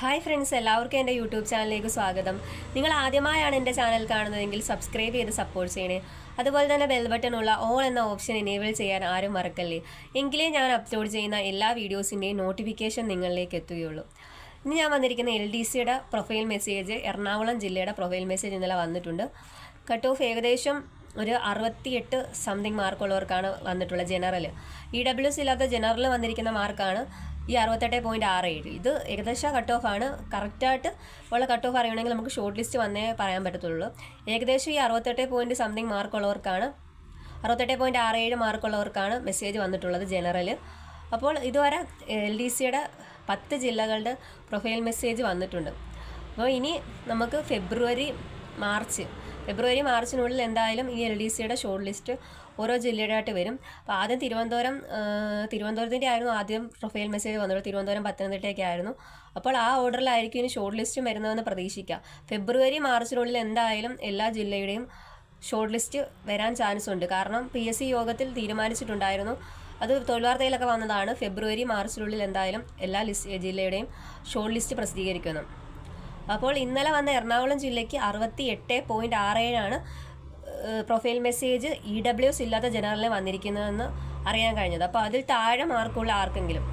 Hi friends, എല്ലാവർക്കും എൻ്റെ YouTube ചാനലിലേക്ക് സ്വാഗതം. നിങ്ങൾ ആദ്യമായാണ് എൻ്റെ ചാനൽ കാണുന്നതെങ്കിൽ സബ്സ്ക്രൈബ് ചെയ്ത് സപ്പോർട്ട് ചെയ്യണേ. അതുപോലെ തന്നെ ബെൽ ബട്ടൺ ഉള്ള ഓൾ എന്ന ഓപ്ഷൻ എനേബിൾ ചെയ്യാൻ ആരും മറക്കല്ലേ. എങ്കിലേ ഞാൻ അപ്ലോഡ് ചെയ്യുന്ന എല്ലാ വീഡിയോസിൻ്റെയും നോട്ടിഫിക്കേഷൻ നിങ്ങളിലേക്ക് എത്തുകയുള്ളൂ. ഇനി ഞാൻ വന്നിരിക്കുന്ന LDCയുടെ പ്രൊഫൈൽ മെസ്സേജ്, എറണാകുളം ജില്ലയുടെ പ്രൊഫൈൽ മെസ്സേജ് ഇന്നലെ വന്നിട്ടുണ്ട്. കട്ട് ഓഫ് ഏകദേശം ഒരു 68 സംതിങ് മാർക്കുള്ളവർക്കാണ് വന്നിട്ടുള്ളത്. ജനറൽ EWS ഇല്ലാത്ത ജനറൽ വന്നിരിക്കുന്ന മാർക്കാണ് ഈ 68.67. ഇത് ഏകദേശം കട്ട് ഓഫ് ആണ്. കറക്റ്റായിട്ട് ഉള്ള കട്ട് ഓഫ് അറിയണമെങ്കിൽ നമുക്ക് ഷോർട്ട് ലിസ്റ്റ് വന്നേ പറയാൻ പറ്റത്തുള്ളൂ. ഏകദേശം ഈ 68 സംതിങ് മാർക്കുള്ളവർക്കാണ് 68.67 മാർക്കുള്ളവർക്കാണ് മെസ്സേജ് വന്നിട്ടുള്ളത് ജനറൽ. അപ്പോൾ ഇതുവരെ LDCയുടെ 10 ജില്ലകളുടെ പ്രൊഫൈൽ മെസ്സേജ് വന്നിട്ടുണ്ട്. അപ്പോൾ ഇനി നമുക്ക് ഫെബ്രുവരി മാർച്ചിനുള്ളിൽ എന്തായാലും ഈ LDCയുടെ ഷോർട്ട് ലിസ്റ്റ് ഓരോ ജില്ലയുടെയായിട്ട് വരും. അപ്പോൾ ആദ്യം തിരുവനന്തപുരത്തിൻ്റെ ആയിരുന്നു ആദ്യം പ്രൊഫൈൽ മെസ്സേജ് വന്നത്. തിരുവനന്തപുരം, പത്തനംതിട്ടയൊക്കെ ആയിരുന്നു. അപ്പോൾ ആ ഓർഡറിലായിരിക്കും ഇനി ഷോർട്ട് ലിസ്റ്റും വരുന്നതെന്ന് പ്രതീക്ഷിക്കാം. ഫെബ്രുവരി മാർച്ചിനുള്ളിൽ എന്തായാലും എല്ലാ ജില്ലയുടെയും ഷോർട്ട് ലിസ്റ്റ് വരാൻ ചാൻസ് ഉണ്ട്. കാരണം PSC യോഗത്തിൽ തീരുമാനിച്ചിട്ടുണ്ടായിരുന്നു, അത് തൊഴിൽ വാർത്തയിലൊക്കെ വന്നതാണ്, ഫെബ്രുവരി മാർച്ചിനുള്ളിൽ എന്തായാലും എല്ലാ ജില്ലയുടെയും ഷോർട്ട് ലിസ്റ്റ് പ്രസിദ്ധീകരിക്കുന്നു. അപ്പോൾ ഇന്നലെ വന്ന എറണാകുളം ജില്ലയ്ക്ക് 68.67 പ്രൊഫൈൽ മെസ്സേജ് EWS ഇല്ലാത്ത ജനറലിന് വന്നിരിക്കുന്നതെന്ന് അറിയാൻ കഴിഞ്ഞത്. അപ്പോൾ അതിൽ താഴെ മാർക്കുള്ള ആർക്കെങ്കിലും,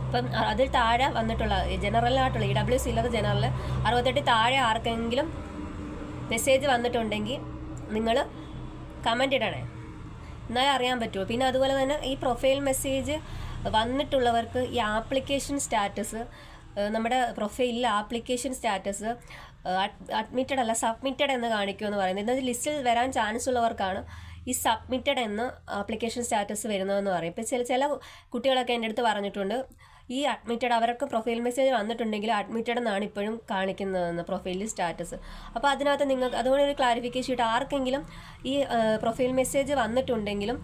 ഇപ്പം അതിൽ താഴെ വന്നിട്ടുള്ള ജനറലായിട്ടുള്ള EWS ഇല്ലാത്ത ജനറൽ 68 താഴെ ആർക്കെങ്കിലും മെസ്സേജ് വന്നിട്ടുണ്ടെങ്കിൽ നിങ്ങൾ കമൻ്റ് ഇടണേ, എന്നാലേ അറിയാൻ പറ്റുമോ. പിന്നെ അതുപോലെ തന്നെ ഈ പ്രൊഫൈൽ മെസ്സേജ് വന്നിട്ടുള്ളവർക്ക് ഈ ആപ്ലിക്കേഷൻ സ്റ്റാറ്റസ്, നമ്മുടെ പ്രൊഫൈലിൽ ആപ്ലിക്കേഷൻ സ്റ്റാറ്റസ് അഡ്മിറ്റഡ് അല്ല സബ്മിറ്റഡ് എന്ന് കാണിക്കുമെന്ന് പറയുന്നത്. ഇന്നത് ലിസ്റ്റിൽ വരാൻ ചാൻസ് ഉള്ളവർക്കാണ് ഈ സബ്മിറ്റഡ് എന്ന് ആപ്ലിക്കേഷൻ സ്റ്റാറ്റസ് വരുന്നതെന്ന് പറയും. ഇപ്പോൾ ചില കുട്ടികളൊക്കെ എൻ്റെ അടുത്ത് പറഞ്ഞിട്ടുണ്ട്, ഈ അഡ്മിറ്റഡ് അവർക്ക് പ്രൊഫൈൽ മെസ്സേജ് വന്നിട്ടുണ്ടെങ്കിൽ അഡ്മിറ്റഡ് എന്നാണ് ഇപ്പോഴും കാണിക്കുന്നതെന്ന് പ്രൊഫൈലിൽ സ്റ്റാറ്റസ്. അപ്പോൾ അതിനകത്ത് നിങ്ങൾക്ക് അതുകൊണ്ട് ഒരു ക്ലാരിഫിക്കേഷൻ ഇട്ട് ആർക്കെങ്കിലും ഈ പ്രൊഫൈൽ മെസ്സേജ് വന്നിട്ടുണ്ടെങ്കിലും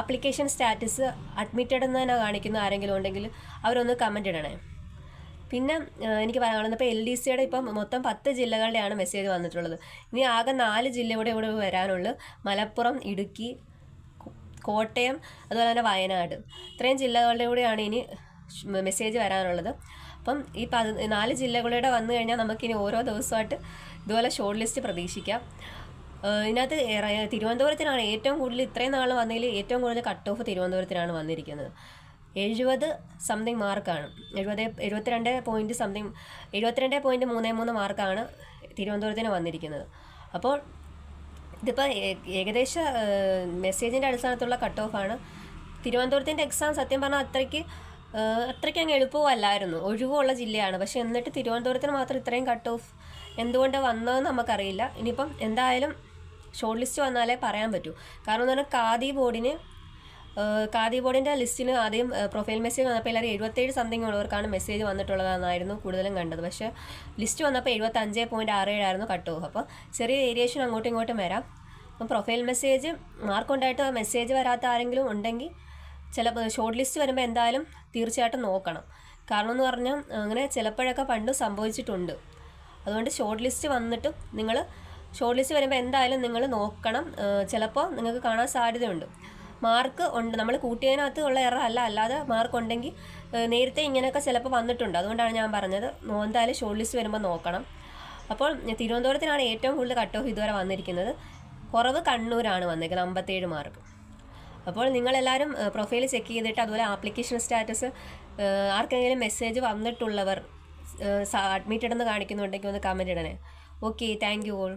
ആപ്ലിക്കേഷൻ സ്റ്റാറ്റസ് അഡ്മിറ്റഡ് എന്ന് തന്നെ കാണിക്കുന്ന ആരെങ്കിലും ഉണ്ടെങ്കിൽ അവരൊന്ന് കമൻ്റ് ഇടണേ. പിന്നെ എനിക്ക് പറയാനുള്ളത്, ഇപ്പോൾ LDCയുടെ ഇപ്പം മൊത്തം 10 ജില്ലകളുടെയാണ് മെസ്സേജ് വന്നിട്ടുള്ളത്. ഇനി ആകെ 4 ജില്ലയുടെ കൂടെ വരാനുള്ളൂ. മലപ്പുറം, ഇടുക്കി, കോട്ടയം, അതുപോലെ തന്നെ വയനാട്. ഇത്രയും ജില്ലകളുടെ കൂടെയാണ് ഇനി മെസ്സേജ് വരാനുള്ളത്. അപ്പം ഈ 4 ജില്ലകളുടെ വന്നു കഴിഞ്ഞാൽ നമുക്കിനി ഓരോ ദിവസമായിട്ട് ഇതുപോലെ ഷോർട്ട് ലിസ്റ്റ് പ്രതീക്ഷിക്കാം. ഇതിനകത്ത് തിരുവനന്തപുരത്തിനാണ് ഏറ്റവും കൂടുതൽ, ഇത്രയും നാൾ വന്നതിൽ ഏറ്റവും കൂടുതൽ കട്ട് ഓഫ് തിരുവനന്തപുരത്തിനാണ് വന്നിരിക്കുന്നത്. 70 സംതിങ് മാർക്കാണ്, 72.33 മാർക്കാണ് തിരുവനന്തപുരത്തിന് വന്നിരിക്കുന്നത്. അപ്പോൾ ഇതിപ്പോൾ ഏകദേശം മെസ്സേജിൻ്റെ അടിസ്ഥാനത്തുള്ള കട്ട് ഓഫാണ്. തിരുവനന്തപുരത്തിൻ്റെ എക്സാം സത്യം പറഞ്ഞാൽ അത്രയ്ക്ക് അങ്ങ് എളുപ്പമല്ലായിരുന്നു, ഒഴിവുള്ള ജില്ലയാണ്. പക്ഷേ എന്നിട്ട് തിരുവനന്തപുരത്തിന് മാത്രം ഇത്രയും കട്ട് ഓഫ് എന്തുകൊണ്ട് വന്നതെന്ന് നമുക്കറിയില്ല. ഇനിയിപ്പം എന്തായാലും ഷോർട്ട് ലിസ്റ്റ് വന്നാലേ പറയാൻ പറ്റൂ. കാരണം എന്ന് പറഞ്ഞാൽ ഖാദി ബോർഡിൻ്റെ ലിസ്റ്റിന് ആദ്യം പ്രൊഫൈൽ മെസ്സേജ് വന്നപ്പോൾ എല്ലാവരും 77 സംതിങ് ഉള്ളവർക്കാണ് മെസ്സേജ് വന്നിട്ടുള്ളതെന്നായിരുന്നു കൂടുതലും കണ്ടത്. പക്ഷേ ലിസ്റ്റ് വന്നപ്പോൾ 75.67 ആയിരുന്നു കട്ട് ഓഫ്. അപ്പോൾ ചെറിയ വേരിയേഷൻ അങ്ങോട്ടും ഇങ്ങോട്ടും വരാം. അപ്പം പ്രൊഫൈൽ മെസ്സേജ് മാർക്കുണ്ടായിട്ട് മെസ്സേജ് വരാത്ത ആരെങ്കിലും ഉണ്ടെങ്കിൽ ചിലപ്പോൾ ഷോർട്ട് ലിസ്റ്റ് വരുമ്പോൾ എന്തായാലും തീർച്ചയായിട്ടും നോക്കണം. കാരണം എന്ന് പറഞ്ഞാൽ അങ്ങനെ ചിലപ്പോഴൊക്കെ പണ്ട് സംഭവിച്ചിട്ടുണ്ട്. അതുകൊണ്ട് ഷോർട്ട് ലിസ്റ്റ് വന്നിട്ടും നിങ്ങൾ ഷോർട്ട് ലിസ്റ്റ് വരുമ്പോൾ എന്തായാലും നിങ്ങൾ നോക്കണം. ചിലപ്പോൾ നിങ്ങൾക്ക് കാണാൻ സാധ്യതയുണ്ട്. മാർക്ക് ഉണ്ട്, നമ്മൾ കൂട്ടിയതിനകത്ത് ഉള്ള എറർ അല്ലാതെ മാർക്ക് ഉണ്ടെങ്കിൽ നേരത്തെ ഇങ്ങനെയൊക്കെ ചിലപ്പോൾ വന്നിട്ടുണ്ട്. അതുകൊണ്ടാണ് ഞാൻ പറഞ്ഞത് എന്തായാലും ഷോർട്ട് ലിസ്റ്റ് വരുമ്പോൾ നോക്കണം. അപ്പോൾ തിരുവനന്തപുരത്തിനാണ് ഏറ്റവും കൂടുതൽ കട്ട് ഓഫ് ഇതുവരെ വന്നിരിക്കുന്നത്. കുറവ് കണ്ണൂരാണ് വന്നിരിക്കുന്നത്, 57 മാർക്ക്. അപ്പോൾ നിങ്ങളെല്ലാവരും പ്രൊഫൈൽ ചെക്ക് ചെയ്തിട്ട് അതുപോലെ ആപ്ലിക്കേഷൻ സ്റ്റാറ്റസ് ആർക്കെങ്കിലും മെസ്സേജ് വന്നിട്ടുള്ളവർ അഡ്മിറ്റഡ് എന്ന് കാണിക്കുന്നുണ്ടെങ്കിൽ ഒന്ന് കമൻറ്റ് ഇടണേ. Okay, thank you all.